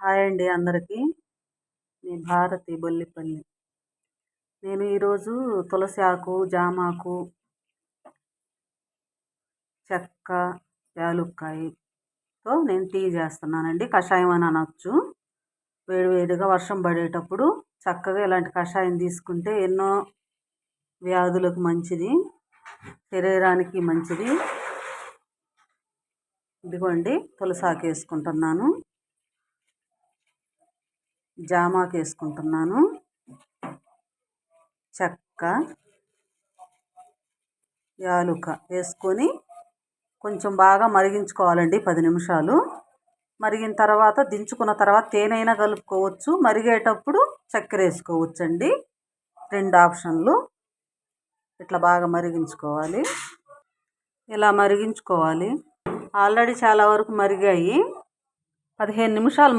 Hi అండి అందరికీ. మీ భారతి బొల్లిపల్లి. నేను ఈరోజు తులసి ఆకు, జామాకు, చెక్క, యాలుక్కాయతో నేను టీ చేస్తున్నానండి. కషాయం అని అనొచ్చు. వేడివేడిగా వర్షం పడేటప్పుడు చక్కగా ఇలాంటి కషాయం తీసుకుంటే ఎన్నో వ్యాధులకు మంచిది, శరీరానికి మంచిది. ఇదిగోండి తులసాకు వేసుకుంటున్నాను, జామాకు వేసుకుంటున్నాను, చెక్క, యాలుక వేసుకొని కొంచెం బాగా మరిగించుకోవాలండి 10 నిమిషాలు. మరిగిన తర్వాత దించుకున్న తర్వాత తేనైనా కలుపుకోవచ్చు, మరిగేటప్పుడు చక్కెర వేసుకోవచ్చండి. 2 ఆప్షన్లు. ఇట్లా బాగా మరిగించుకోవాలి. ఇలా మరిగించుకోవాలి. ఆల్రెడీ చాలా వరకు మరిగాయి. 15 నిమిషాలు